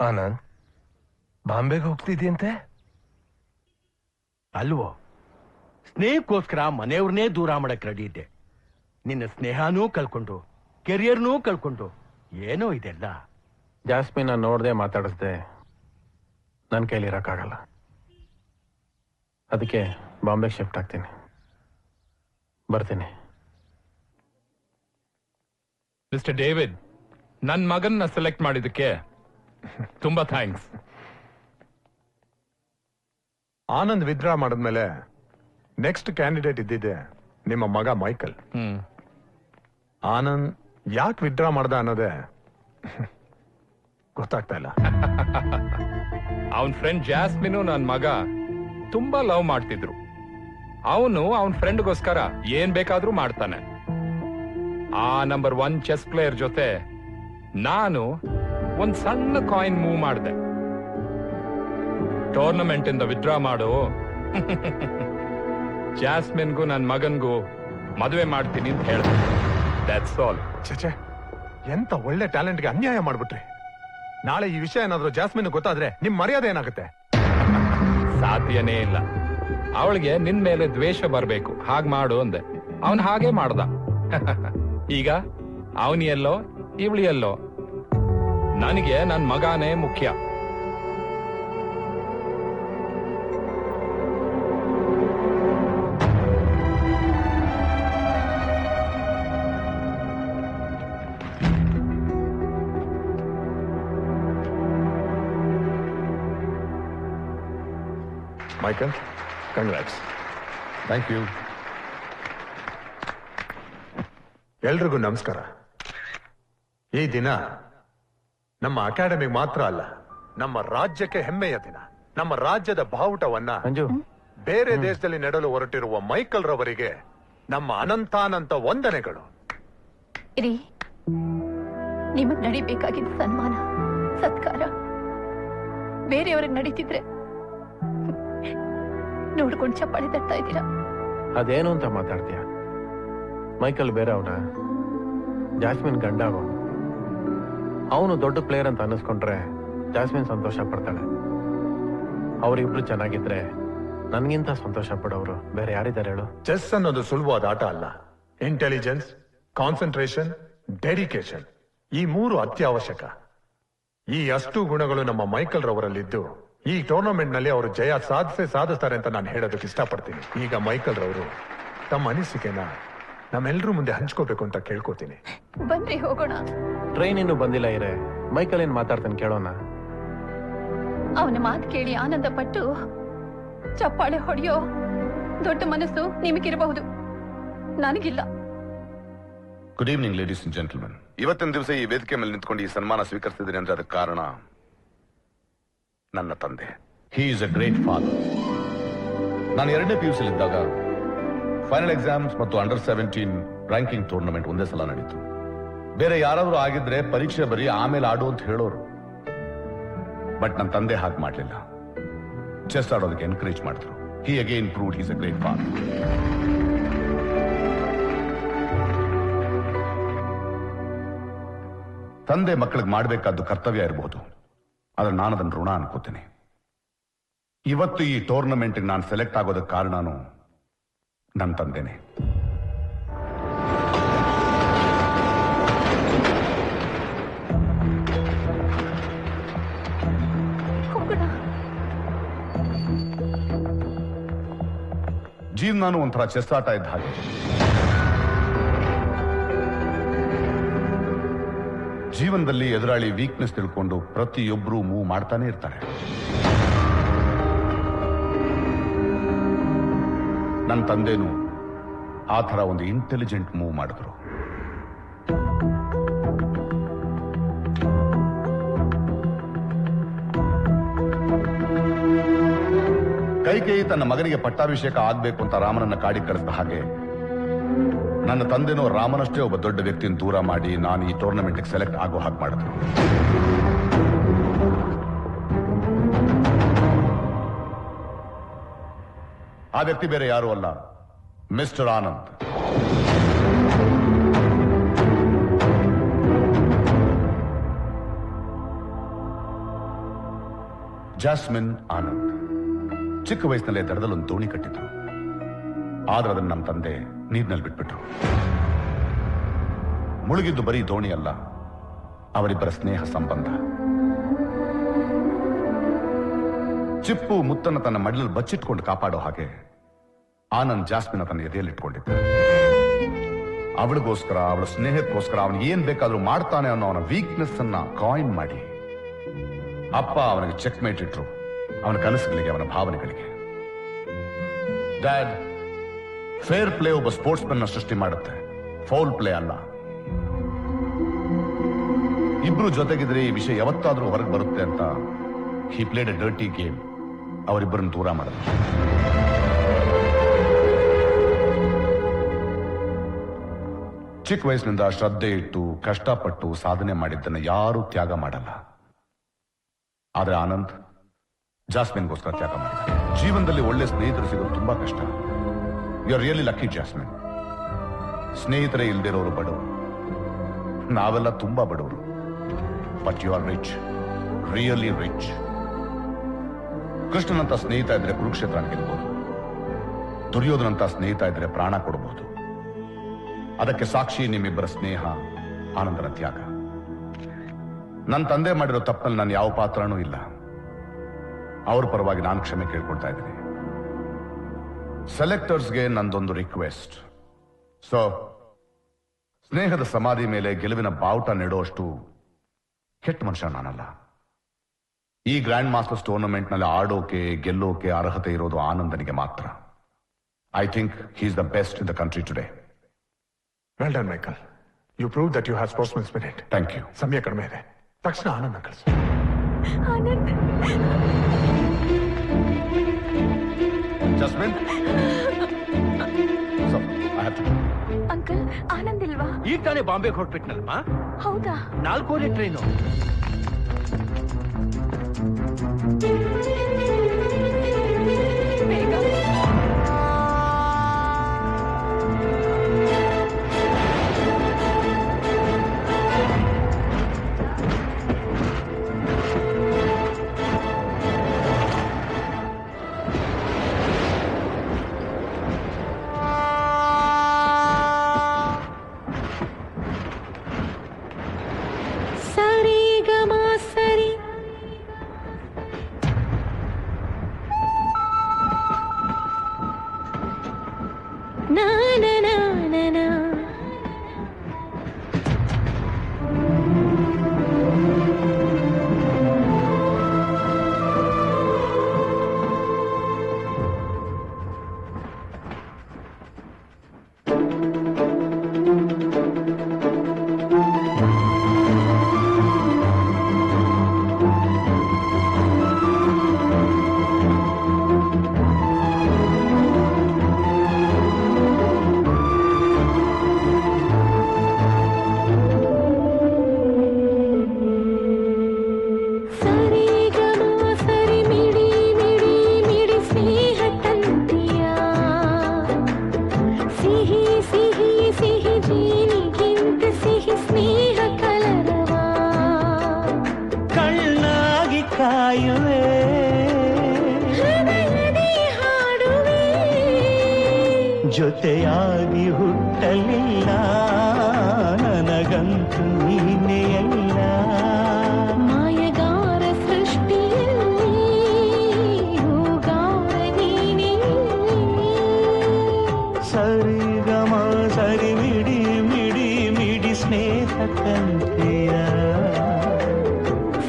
ಆನಂದ್, ಬಾಂಬೆಗೆ ಹೋಗ್ತಿದ್ಯಂತೆ? ಅಲ್ವೋ, ಸ್ನೇಹಕ್ಕೋಸ್ಕರ ಮನೆಯವ್ರನ್ನೇ ದೂರ ಮಾಡಕ್ ರೆಡಿ ಇದ್ದೆ. ನಿನ್ನ ಸ್ನೇಹನೂ ಕಳ್ಕೊಂಡು ಕೆರಿಯರ್ನೂ ಕಳ್ಕೊಂಡು ಏನೋ ಇದೆಲ್ಲ. ಜಾಸ್ಮಿನ ನೋಡ್ದೆ ಮಾತಾಡಿಸ್ದೆ ನನ್ನ ಕೈಲಿ ಇರಕ್ಕಾಗಲ್ಲ. ಅದಕ್ಕೆ ಬಾಂಬೆಗೆ ಶಿಫ್ಟ್ ಆಗ್ತೀನಿ. ಬರ್ತೀನಿ. ಮಿಸ್ಟರ್ ಡೇವಿಡ್, ನನ್ನ ಮಗನ್ನ ಸೆಲೆಕ್ಟ್ ಮಾಡಿದಕ್ಕೆ ತುಂಬಾ ಥ್ಯಾಂಕ್ಸ್. ಆನಂದ್ ವಿತ್ಡ್ರಾ ಮಾಡಿದ್ಮೇಲೆ ನೆಕ್ಸ್ಟ್ ಕ್ಯಾಂಡಿಡೇಟ್ ಇದ್ದಿದ್ದೆ ನಿಮ್ಮ ಮಗ ಮೈಕಲ್. ಆನಂದ್ ಯಾಕೆ ವಿತ್ಡ್ರಾ ಮಾಡ್ದ ಅನ್ನೋದೇ ಗೊತ್ತಾಗ್ತಾ ಇಲ್ಲ. ಅವನ್ ಫ್ರೆಂಡ್ ಜಾಸ್ಮಿನು ನನ್ನ ಮಗ ತುಂಬಾ ಲವ್ ಮಾಡ್ತಿದ್ರು. ಅವನು ಅವನ್ ಫ್ರೆಂಡ್ಗೋಸ್ಕರ ಏನ್ ಬೇಕಾದ್ರೂ ಮಾಡ್ತಾನೆ. ಆ ನಂಬರ್ 1 ಚೆಸ್ ಪ್ಲೇಯರ್ ಜೊತೆ ನಾನು ಒಂದ್ ಸಣ್ಣ ಕಾಯಿನ್ ಮೂವ್ ಮಾಡಿದೆ. ಟೂರ್ನಮೆಂಟ್ ಇಂದ ವಿತ್ಡ್ರಾ ಮಾಡು, ಜಾಸ್ಮಿನ್ಗೂ ನನ್ನ ಮಗನ್ಗೂ ಮದುವೆ ಮಾಡ್ತೀನಿ ಅಂತ ಹೇಳ್ದೆ. That's all. ಚಚೆ, ಎಂತ ಒಳ್ಳೆ ಟ್ಯಾಲೆಂಟ್ಗೆ ಅನ್ಯಾಯ ಮಾಡ್ಬಿಟ್ರಿ. ನಾಳೆ ಈ ವಿಷಯ ಏನಾದ್ರೂ ಜಾಸ್ಮಿನ್ ಗೊತ್ತಾದ್ರೆ ನಿಮ್ ಮರ್ಯಾದೆ ಏನಾಗುತ್ತೆ? ಸಾಧ್ಯನೇ ಇಲ್ಲ. ಅವಳಿಗೆ ನಿನ್ ಮೇಲೆ ದ್ವೇಷ ಬರ್ಬೇಕು, ಹಾಗ್ ಮಾಡು ಅಂದೆ. ಅವನ್ ಹಾಗೆ ಮಾಡ್ದ. ಈಗ ಅವನಿ ಎಲ್ಲೋ ಇವಳಿ ಎಲ್ಲೋ, ನನಗೆ ನನ್ ಮಗಾನೇ ಮುಖ್ಯ. Michael, congrats. Thank you. ಎಲ್ರಿಗೂ ನಮಸ್ಕಾರ. ಈ ದಿನ ನಮ್ಮ ಅಕಾಡೆಮಿಗೆ ಮಾತ್ರ ಅಲ್ಲ, ನಮ್ಮ ರಾಜ್ಯಕ್ಕೆ ಹೆಮ್ಮೆಯ ದಿನ. ನಮ್ಮ ರಾಜ್ಯದ ಬಾವುಟವನ್ನ ಬೇರೆ ದೇಶದಲ್ಲಿ ನೆಡಲು ಹೊರಟಿರುವ ಮೈಕಲ್ ರವರಿಗೆ ನಮ್ಮ ಅನಂತಾನಂತ ವಂದನೆಗಳು. ನಿಮಗ್ ನಡಿಬೇಕಾಗಿದ್ದ ಸನ್ಮಾನ ಸತ್ಕಾರ ಬೇರೆಯವ್ರಿಗೆ ನಡೀತಿದ್ರೆ ನೋಡ್ಕೊಂಡು ಚಪ್ಪಾಳೆ ತಟ್ತಾ ಇದ್ದೀರಾ. ಅದೇನು ಅಂತ ಮಾತಾಡ್ತೀಯ? ಮೈಕಲ್ ಬೇರೆ ಅವನ, ಜಾಸ್ಮಿನ್ ಗಂಡ ಅವನು ದೊಡ್ಡ ಪ್ಲೇಯರ್ ಅಂತ ಅನ್ನಿಸ್ಕೊಂಡ್ರೆ ಜಾಸ್ಮಿನ್ ಸಂತೋಷ ಪಡ್ತಾಳೆ. ಅವರಿಬ್ರು ಚೆನ್ನಾಗಿದ್ರೆ ನನ್ಗಿಂತ ಸಂತೋಷ ಪಡೋರು ಬೇರೆ ಯಾರಿದ್ದಾರೆ ಹೇಳು? ಚೆಸ್ ಅನ್ನೋದು ಸುಲಭವಾದ ಆಟ ಅಲ್ಲ. ಇಂಟೆಲಿಜೆನ್ಸ್, ಕಾನ್ಸಂಟ್ರೇಷನ್, ಡೆಡಿಕೇಶನ್, ಈ 3 ಅತ್ಯವಶ್ಯಕ. ಈ ಅಷ್ಟು ಗುಣಗಳು ನಮ್ಮ ಮೈಕಲ್ ರವರಲ್ಲಿದ್ದು ಈ ಟೂರ್ನಮೆಂಟ್ ನಲ್ಲಿ ಅವರು ಜಯ ಸಾಧಿಸ್ತಾರೆ ಅಂತ ನಾನು ಹೇಳೋದಕ್ಕೆ ಇಷ್ಟಪಡ್ತೀನಿ. ಈಗ ಮೈಕಲ್ ರವರು ತಮ್ಮ ಅನಿಸಿಕೆನ ನಮ್ಮೆಲ್ಲರೂ ಮುಂದೆ ಹಂಚ್ಕೋಬೇಕು ಅಂತ ಕೇಳ್ಕೋತೀನಿ. ಬನ್ರಿ ಹೋಗೋಣ. ಟ್ರೈನ್ ಇನ್ನು ಬಂದಿಲ್ಲ ಇರೇ. ಮೈಕಲ್ ಏನ್ ಮಾತಾಡ್ತಾನೆ ಕೇಳೋಣ. ಅವನ ಮಾತು ಕೇಳಿ ಆನಂದ ಪಟ್ಟು ಚಪ್ಪಾಳೆ ಹೊಡೆಯೋ ದೊಡ್ಡ ಮನಸ್ಸು ನಿಮಗಿರಬಹುದು, ನನಗಿಲ್ಲ. Good evening ladies and gentlemen. ಇವತ್ತಿನ ದಿವಸ ಈ ವೇದಿಕೆ ಮೇಲೆ ನಿಂತ್ಕೊಂಡು ಈ ಸನ್ಮಾನ ಸ್ವೀಕರಿಸಿದ್ದೀನಿ ಅಂದ್ರೆ ಅದಕ್ಕೆ ಕಾರಣ ನನ್ನ ತಂದೆ. He is a great father. ನಾನು 2ನೇ PUC ಇದ್ದಾಗ ಫೈನಲ್ ಎಕ್ಸಾಮ್ಸ್ ಮತ್ತು ಅಂಡರ್ 17 ರ್ಯಾಂಕಿಂಗ್ ಟೂರ್ನಮೆಂಟ್ ಒಂದೇ ಸಲ ನಡೀತು. ಬೇರೆ ಯಾರಾದ್ರೂ ಆಗಿದ್ರೆ ಪರೀಕ್ಷೆ ಬರೀ ಆಮೇಲೆ ಆಡು ಅಂತ ಹೇಳೋರು. ಬಟ್ ನನ್ನ ತಂದೆ ಹಾಗೆ ಮಾಡಲಿಲ್ಲ. ಚೆಸ್ ಆಡೋದಕ್ಕೆ ಎನ್ಕರೇಜ್ ಮಾಡಿದ್ರು. He again proved he is a great father. ತಂದೆ ಮಕ್ಕಳಿಗೆ ಮಾಡಬೇಕಾದ್ದು ಕರ್ತವ್ಯ ಇರಬಹುದು, ಆದ್ರೆ ನಾನು ಅದನ್ನು ಋಣ ಅನ್ಕೋತೀನಿ. ಇವತ್ತು ಈ ಟೂರ್ನಮೆಂಟ್ ನಾನು ಸೆಲೆಕ್ಟ್ ಆಗೋದಕ್ಕೆ ಕಾರಣನು ನನ್ನ ತಂದೆನೆ. ಜೀವನಾನು ಒಂಥರ ಚೆಸ್ ಆಟ ಇದ್ದ ಹಾಗೆ. ಜೀವನದಲ್ಲಿ ಎದುರಾಳಿ ವೀಕ್ನೆಸ್ ತಿಳ್ಕೊಂಡು ಪ್ರತಿಯೊಬ್ಬರು ಮೂವ್ ಮಾಡ್ತಾನೆ ಇರ್ತಾರೆ. ನನ್ನ ತಂದೆನೂ ಆ ಥರ ಒಂದು ಇಂಟೆಲಿಜೆಂಟ್ ಮೂವ್ ಮಾಡಿದ್ರು. ಕೈಕೇಯಿ ತನ್ನ ಮಗನಿಗೆ ಪಟ್ಟಾಭಿಷೇಕ ಆಗ್ಬೇಕು ಅಂತ ರಾಮನನ್ನ ಕಾಡಿ ಕರೆಸಿದ ಹಾಗೆ ನನ್ನ ತಂದೆನೋ ರಾಮನಷ್ಟೇ ಒಬ್ಬ ದೊಡ್ಡ ವ್ಯಕ್ತಿಯನ್ನು ದೂರ ಮಾಡಿ ನಾನು ಈ ಟೂರ್ನಮೆಂಟ್ಗೆ ಸೆಲೆಕ್ಟ್ ಆಗೋ ಹಾಗೆ ಮಾಡಿದ್ರು. ಆ ವ್ಯಕ್ತಿ ಬೇರೆ ಯಾರು ಅಲ್ಲ, ಮಿಸ್ಟರ್ ಆನಂದ್. ಜಾಸ್ಮಿನ್ ಆನಂದ್ ಚಿಕ್ಕ ವಯಸ್ಸಿನಲ್ಲೇ ದಡದಲ್ಲಿ ಒಂದು ದೋಣಿ ಕಟ್ಟಿದ್ರು. ಆದ್ರೆ ಅದನ್ನ ನಮ್ಮ ತಂದೆ ನೀರಿನಲ್ಲಿ ಬಿಟ್ಬಿಟ್ರು. ಮುಳುಗಿದ್ದು ಬರೀ ದೋಣಿ ಅಲ್ಲ, ಅವರಿಬ್ಬರ ಸ್ನೇಹ ಸಂಬಂಧ. ಚಿಪ್ಪು ಮುತ್ತನ್ನ ತನ್ನ ಮಡಿಲಲ್ಲಿ ಬಚ್ಚಿಟ್ಕೊಂಡು ಕಾಪಾಡೋ ಹಾಗೆ ಆನಂದ್ ಜಾಸ್ಮಿನ್ ತನ್ನ ಎದೆಯಲ್ಲಿಟ್ಕೊಂಡಿದ್ದ. ಅವಳಿಗೋಸ್ಕರ, ಅವಳ ಸ್ನೇಹಕ್ಕೋಸ್ಕರ ಅವನು ಏನ್ ಬೇಕಾದ್ರೂ ಮಾಡ್ತಾನೆ ಅನ್ನೋ ಅವನ ವೀಕ್ನೆಸ್ ಅನ್ನ ಕಾಯಿನ್ ಮಾಡಿ ಅಪ್ಪ ಅವನಿಗೆ ಚೆಕ್ ಮೇಟ್ ಇಟ್ರು, ಅವನ ಕನಸುಗಳಿಗೆ, ಅವನ ಭಾವನೆಗಳಿಗೆ. ಡ್ಯಾಡ್, ಫೇರ್ ಪ್ಲೇ ಒಬ್ಬ ಸ್ಪೋರ್ಟ್ಸ್ ಮನ್ ಸೃಷ್ಟಿ ಮಾಡುತ್ತೆ, ಫೌಲ್ ಪ್ಲೇ ಅಲ್ಲ. ಇಬ್ರು ಜೊತೆಗಿದ್ರೆ ಈ ವಿಷಯ ಯಾವತ್ತಾದ್ರೂ ಹೊರಗೆ ಬರುತ್ತೆ ಅಂತ ಹಿ ಪ್ಲೇಡ್ ಎ ಡರ್ಟಿ ಗೇಮ್. ಅವರಿಬ್ಬರನ್ನು ದೂರ ಮಾಡಿದ್ರು. ಚಿಕ್ಕ ವಯಸ್ಸಿನಿಂದ ಶ್ರದ್ಧೆ ಇಟ್ಟು ಕಷ್ಟಪಟ್ಟು ಸಾಧನೆ ಮಾಡಿದ್ದನ್ನ ಯಾರೂ ತ್ಯಾಗ ಮಾಡಲ್ಲ. ಆದ್ರೆ ಆನಂದ್ ಜಾಸ್ಮಿನ್ಗೋಸ್ಕರ ತ್ಯಾಗ ಮಾಡಿದ. ಜೀವನದಲ್ಲಿ ಒಳ್ಳೆ ಸ್ನೇಹಿತರು ಸಿಗೋದು ತುಂಬಾ ಕಷ್ಟ. You are really lucky Jasmine. ಸ್ನೇಹಿತರೇ ಇಲ್ದಿರೋರು ಬಡವರು, ನಾವೆಲ್ಲ ತುಂಬಾ ಬಡವರು. But you are rich, really rich. ಕೃಷ್ಣನಂತ ಸ್ನೇಹಿತ ಇದ್ರೆ ಕುರುಕ್ಷೇತ್ರ ಗೆಲ್ಬಹುದು, ದುರ್ಯೋಧನಂತ ಸ್ನೇಹಿತ ಇದ್ರೆ ಪ್ರಾಣ ಕೊಡಬಹುದು. ಅದಕ್ಕೆ ಸಾಕ್ಷಿ ನಿಮ್ಮಿಬ್ಬರ ಸ್ನೇಹ, ಆನಂದನ ತ್ಯಾಗ. ನನ್ನ ತಂದೆ ಮಾಡಿರೋ ತಪ್ಪಲ್ಲಿ ನಾನು ಯಾವ ಪಾತ್ರನೂ ಇಲ್ಲ. ಅವ್ರ ಪರವಾಗಿ ನಾನು ಕ್ಷಮೆ ಕೇಳ್ಕೊಳ್ತಾ ಇದ್ದೀನಿ. ಸೆಲೆಕ್ಟರ್ಸ್ಗೆ ನಂದೊಂದು ರಿಕ್ವೆಸ್ಟ್. ಸೊ ಸ್ನೇಹದ ಸಮಾಧಿ ಮೇಲೆ ಗೆಲುವಿನ ಬಾವುಟ ನೆಡುವಷ್ಟು ಕೆಟ್ಟ ಮನುಷ್ಯ ನಾನಲ್ಲ. ಈ ಗ್ರ್ಯಾಂಡ್ ಮಾಸ್ಟರ್ಸ್ ಟೂರ್ನಮೆಂಟ್ ನಲ್ಲಿ ಆಡೋಕೆ ಗೆಲ್ಲೋಕೆ ಅರ್ಹತೆ ಇರೋದು ಆನಂದನಿಗೆ ಮಾತ್ರ. I think he is the best in the country today. Well done Michael. You prove that you have sportsman spirit. Thank you. ಸಮಯ ಕಡಿಮೆ ಇದೆ, ತಕ್ಷಣ ಆನಂದ ಕಳಿಸು. ಜಸ್ಮಿನ್, ಅಂಕಲ್, ಆನಂದ್ ಇಲ್ವಾ? ಈಗ ತಾನೇ ಬಾಂಬೆಗೆ ಹೊರಟ್ಬಿಟ್ನಲ್ವಾ? ಹೌದಾ? 4 ಟ್ರೈನು. ಬೇಗ. ಜೊತೆಯಾಗಿ ಹುಟ್ಟಲಿಲ್ಲ ನನಗಂತೂ ನೀನೇ ಎಲ್ಲ. ಮಾಯಗಾರ ಸೃಷ್ಟಿಯಲ್ಲಿ ಹೂಗಾರ ನೀನೇ. ಸರಿಗಮ ಸರಿ ಮಿಡಿ ಮಿಡಿ ಮಿಡಿ ಸ್ನೇಹ ಕಂತೆಯ.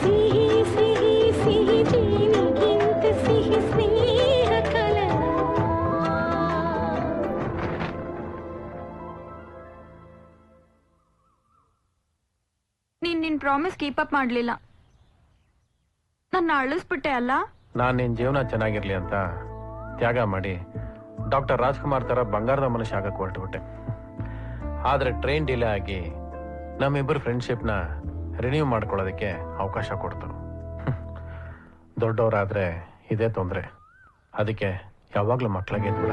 ಸಿಹಿ ಸಿಹಿ ಸಿಹಿ ಜೀನಿಗಿಂತ ಸಿಹಿ ಸ್ನೇಹ ಕಲರ. ನಿನ್ ಪ್ರಾಮಿಸ್ ಕೀಪ್ ಅಪ್ ಮಾಡ್ಲಿಲ್ಲ, ನನ್ನ ಅಳಿಸ್ಬಿಟ್ಟೆ ಅಲ್ಲ. ನಾನು ನಿನ್ ಜೀವನ ಚೆನ್ನಾಗಿರ್ಲಿ ಅಂತ ತ್ಯಾಗ ಮಾಡಿ ಡಾಕ್ಟರ್ ರಾಜ್ಕುಮಾರ್ ತರ ಬಂಗಾರದ ಮನುಷ್ಯ ಆಗಕ್ಕೆ ಹೊರಟುಬಿಟ್ಟೆ. ಆದ್ರೆ ಟ್ರೈನ್ ಡಿಲೇ ಆಗಿ ನಮ್ಮಿಬ್ಬರು ಫ್ರೆಂಡ್ಶಿಪ್ನ ರಿನ್ಯೂ ಮಾಡ್ಕೊಳ್ಳೋದಕ್ಕೆ ಅವಕಾಶ ಕೊಡ್ತು. ದೊಡ್ಡವರಾದ್ರೆ ಇದೇ ತೊಂದರೆ. ಅದಕ್ಕೆ ಯಾವಾಗ್ಲೂ ಮಕ್ಕಳಿಗೆ ಇದ್ಬಿಡ.